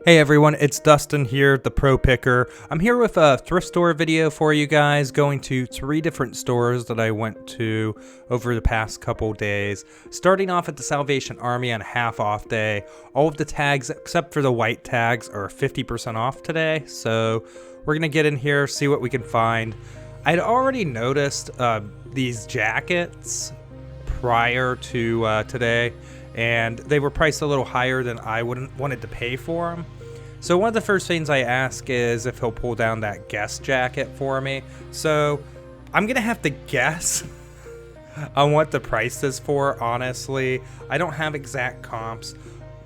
Hey everyone, it's Dustin here, the Pro Picker. I'm here with a thrift store video for you guys, going to 3 different stores that I went to over the past couple days. Starting off at the Salvation Army on a half off day. All of the tags, except for the white tags, are 50% off today, so we're gonna get in here, see what we can find. I'd already noticed these jackets prior to today, and they were priced a little higher than I wanted to pay for them. So one of the first things I ask is if he'll pull down that guest jacket for me. So I'm gonna have to guess on what the price is for, honestly. I don't have exact comps,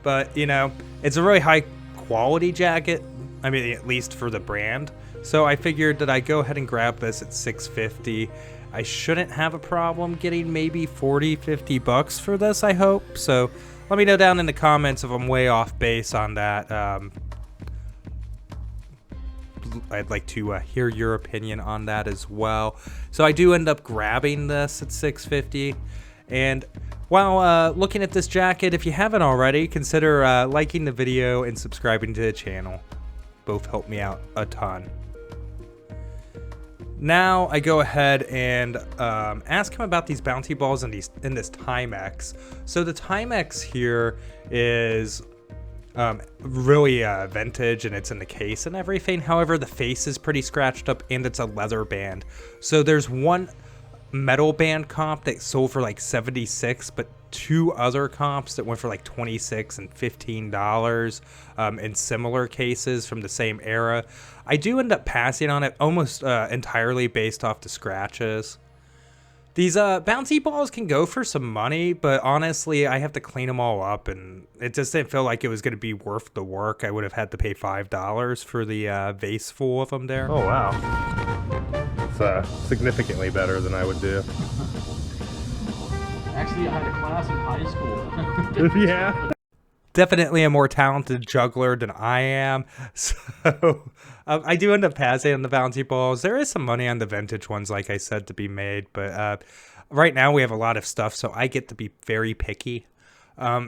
but you know, it's a really high quality jacket. I mean, at least for the brand. So I figured that I'd go ahead and grab this at $6.50. I shouldn't have a problem getting maybe 40-50 bucks for this, I hope. So let me know down in the comments if I'm way off base on that. I'd like to hear your opinion on that as well. So I do end up grabbing this at $6.50. And while looking at this jacket, if you haven't already, consider liking the video and subscribing to the channel. Both help me out a ton. Now I go ahead and ask him about these bounty balls in this Timex. So the Timex here is really vintage, and it's in the case and everything. However, the face is pretty scratched up, and it's a leather band. So there's one metal band comp that sold for like $76, but 2 other comps that went for like $26 and $15 in similar cases from the same era. I do end up passing on it almost entirely based off the scratches. These bouncy balls can go for some money, but honestly, I have to clean them all up, and it just didn't feel like it was going to be worth the work. I would have had to pay $5 for the vase full of them there. Oh, wow. It's significantly better than I would do. Actually, I had a class in high school. Yeah. Definitely a more talented juggler than I am, so I do end up passing on the bouncy balls. There is some money on the vintage ones, like I said, to be made, but right now we have a lot of stuff, so I get to be very picky.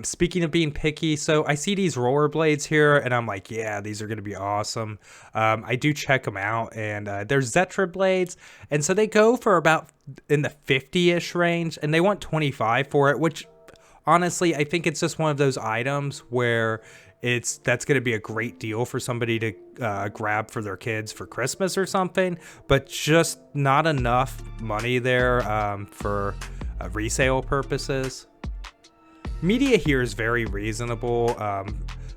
Speaking of being picky, so I see these rollerblades here, and I'm like, yeah, these are going to be awesome. I do check them out, and there's Zetra blades, and so they go for about in the 50-ish range, and they want 25 for it, which honestly, I think it's just one of those items where that's going to be a great deal for somebody to grab for their kids for Christmas or something, but just not enough money there for resale purposes. Media here is very reasonable.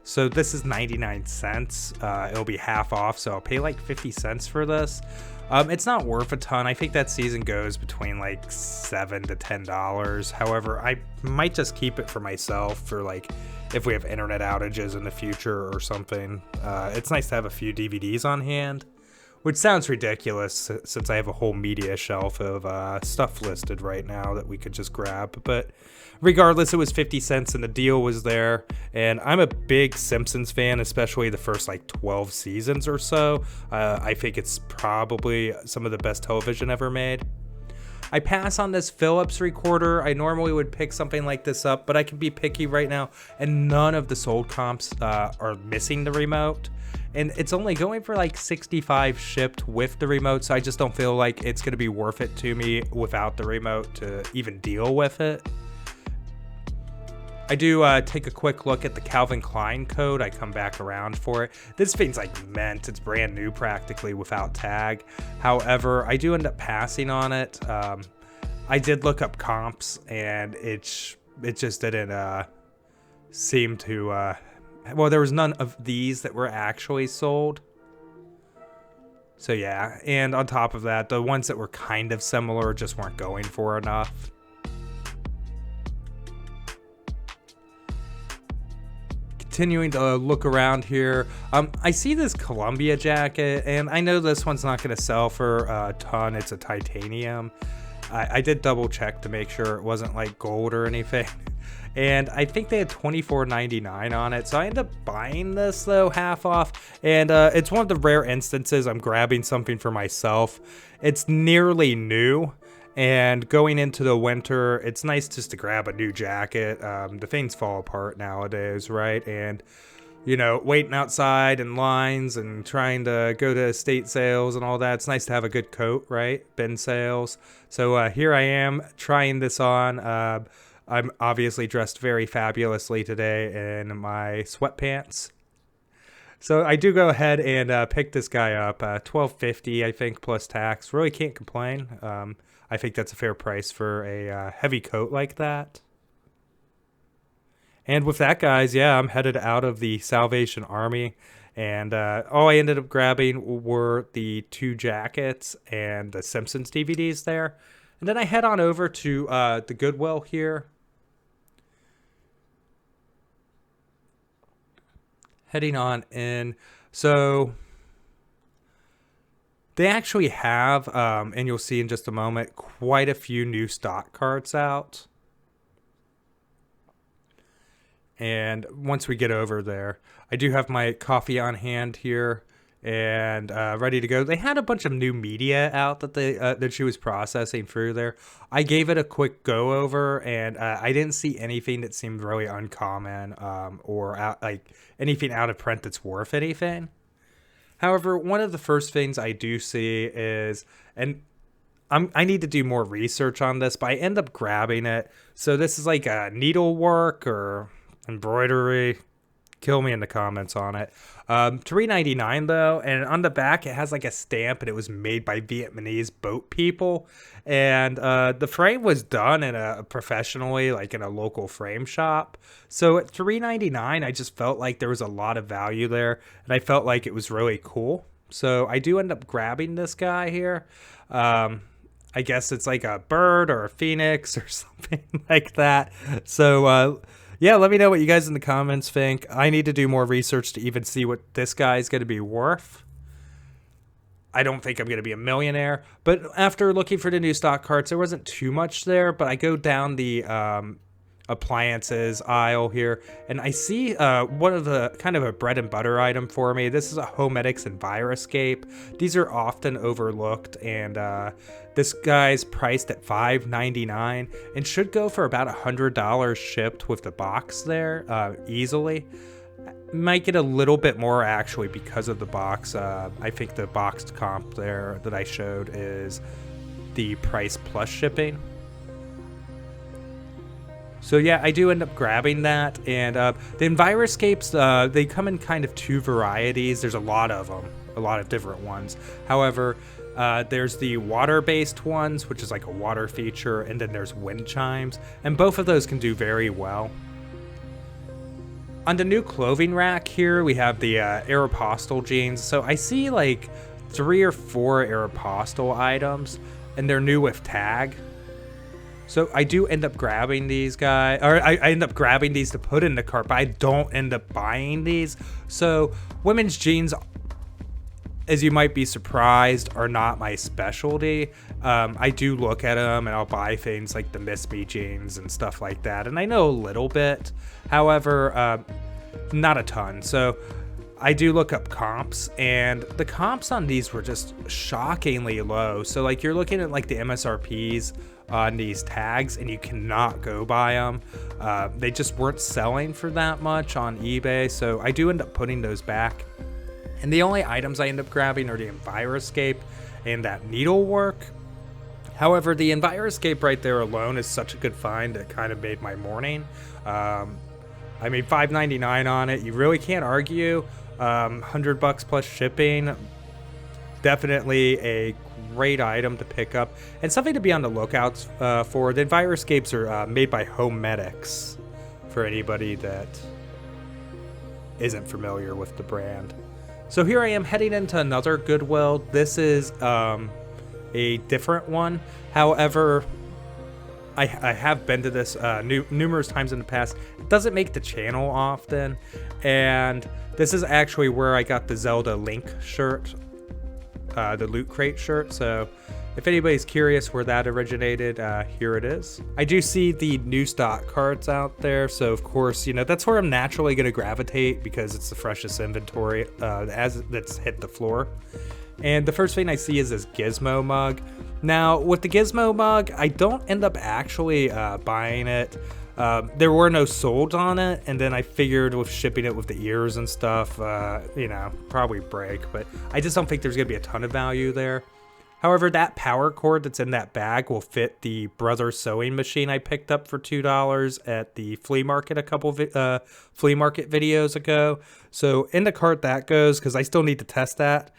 So this is 99 cents. It'll be half off, so I'll pay like 50 cents for this. It's not worth a ton. I think that season goes between like $7 to $10. However, I might just keep it for myself for like if we have internet outages in the future or something. It's nice to have a few DVDs on hand, which sounds ridiculous since I have a whole media shelf of stuff listed right now that we could just grab. But regardless, it was 50 cents and the deal was there. And I'm a big Simpsons fan, especially the first like 12 seasons or so. I think it's probably some of the best television ever made. I pass on this Philips recorder. I normally would pick something like this up, but I can be picky right now, and none of the sold comps are missing the remote. And it's only going for like 65 shipped with the remote, so I just don't feel like it's going to be worth it to me without the remote to even deal with it. I do take a quick look at the Calvin Klein code. I come back around for it. This thing's like mint. It's brand new practically without tag. However, I do end up passing on it. I did look up comps, and it just didn't seem to... well, there was none of these that were actually sold. So yeah, and on top of that, the ones that were kind of similar just weren't going for enough. Continuing to look around here, I see this Columbia jacket, and I know this one's not going to sell for a ton. It's a titanium. I did double check to make sure it wasn't like gold or anything, and I think they had $24.99 on it, so I ended up buying this though half off, and it's one of the rare instances I'm grabbing something for myself. It's nearly new, and going into the winter, it's nice just to grab a new jacket. The things fall apart nowadays, right? And you know, waiting outside in lines and trying to go to estate sales and all that. It's nice to have a good coat, right? Bin sales. So here I am trying this on. I'm obviously dressed very fabulously today in my sweatpants. So I do go ahead and pick this guy up, $12.50 I think plus tax. Really can't complain. I think that's a fair price for a heavy coat like that. And with that, guys, yeah, I'm headed out of the Salvation Army. And all I ended up grabbing were the 2 jackets and the Simpsons DVDs there. And then I head on over to the Goodwill here. Heading on in. So they actually have, and you'll see in just a moment, quite a few new stock cards out. And once we get over there, I do have my coffee on hand here and ready to go. They had a bunch of new media out that that she was processing through there. I gave it a quick go over, and I didn't see anything that seemed really uncommon or anything out of print that's worth anything. However, one of the first things I do see is, and I need to do more research on this, but I end up grabbing it. So this is like a needlework or embroidery. Kill me in the comments on it. $3.99 though, and on the back it has like a stamp, and it was made by Vietnamese boat people. And the frame was done in a professionally, like in a local frame shop. So at $3.99, I just felt like there was a lot of value there, and I felt like it was really cool. So I do end up grabbing this guy here. I guess it's like a bird or a phoenix or something like that. So yeah, let me know what you guys in the comments think. I need to do more research to even see what this guy is going to be worth. I don't think I'm going to be a millionaire, but after looking for the new stock cards, there wasn't too much there, but I go down the appliances aisle here, and I see one of the kind of a bread and butter item for me. This is a Homedics and Viruscape. These are often overlooked, and this guy's priced at $5.99 and should go for about $100 shipped with the box there easily. Might get a little bit more actually because of the box. I think the boxed comp there that I showed is the price plus shipping. So yeah, I do end up grabbing that, and the Viruscapes, they come in kind of 2 varieties. There's a lot of them, a lot of different ones. However, there's the water-based ones, which is like a water feature, and then there's wind chimes, and both of those can do very well. On the new clothing rack here, we have the Aeropostale jeans. So I see like 3 or 4 Aeropostale items, and they're new with tag. So I do end up grabbing these guys, or I end up grabbing these to put in the cart, but I don't end up buying these. So women's jeans, as you might be surprised, are not my specialty. I do look at them, and I'll buy things like the Miss Me jeans and stuff like that, and I know a little bit. However, not a ton. So I do look up comps, and the comps on these were just shockingly low. So like you're looking at like the MSRPs on these tags, and you cannot go buy them. They just weren't selling for that much on eBay, so I do end up putting those back. And the only items I end up grabbing are the Viruscape and that needlework. However, the Viruscape right there alone is such a good find that kind of made my morning. I made $5.99 on it. You really can't argue. $100 plus shipping. Definitely a great item to pick up, and something to be on the lookout for. The Viruscapes are made by Homedics, for anybody that isn't familiar with the brand. So here I am heading into another Goodwill. This is a different one. However, I have been to this numerous times in the past. It doesn't make the channel often, and this is actually where I got the Zelda Link shirt, the Loot Crate shirt. So if anybody's curious where that originated, here it is. I do see the new stock cards out there, so of course, you know, that's where I'm naturally going to gravitate because it's the freshest inventory as that's hit the floor. And the first thing I see is this Gizmo mug. Now, with the Gizmo mug, I don't end up actually buying it. There were no solds on it, and then I figured with shipping it with the ears and stuff, you know, probably break, but I just don't think there's going to be a ton of value there. However, that power cord that's in that bag will fit the Brothers sewing machine I picked up for $2 at the flea market a couple flea market videos ago. So in the cart that goes, because I still need to test that.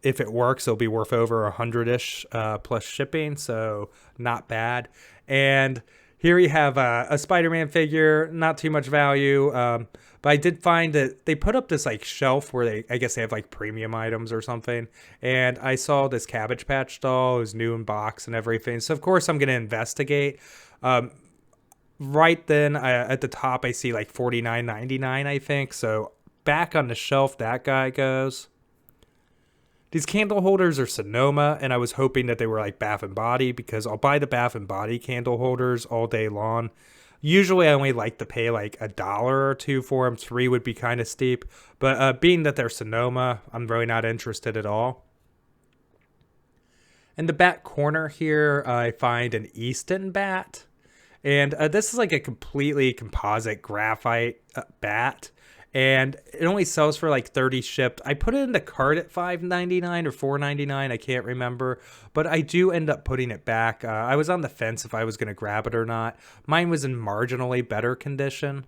If it works, it'll be worth over 100-ish plus shipping, so not bad. And here you have a Spider-Man figure, not too much value. But I did find that they put up this like shelf where I guess they have like premium items or something. And I saw this Cabbage Patch doll. It was new in box and everything. So of course I'm going to investigate. Right then at the top I see like $49.99, I think. So back on the shelf that guy goes. These candle holders are Sonoma, and I was hoping that they were like Bath & Body because I'll buy the Bath & Body candle holders all day long. Usually I only like to pay like $1 or $2 for them. 3 would be kind of steep. But being that they're Sonoma, I'm really not interested at all. In the back corner here, I find an Easton bat. And this is like a completely composite graphite bat. And it only sells for like 30 shipped. I put it in the cart at $5.99 or $4.99. I can't remember. But I do end up putting it back. I was on the fence if I was going to grab it or not. Mine was in marginally better condition.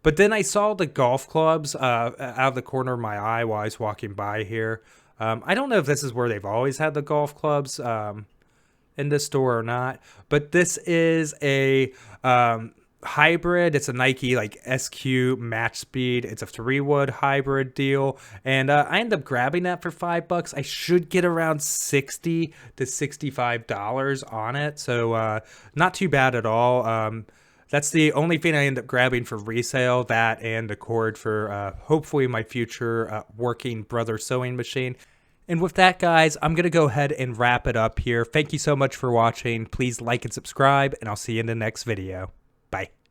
But then I saw the golf clubs out of the corner of my eye while I was walking by here. I don't know if this is where they've always had the golf clubs in this store or not. But this is a hybrid. It's a Nike like SQ match speed. It's a 3-wood hybrid deal, and I ended up grabbing that for $5. I should get around $60 to $65 on it, so not too bad at all. That's the only thing I end up grabbing for resale, that and the cord for hopefully my future working Brothers sewing machine. And with that, guys, I'm going to go ahead and wrap it up here. Thank you so much for watching. Please like and subscribe, and I'll see you in the next video. Bye.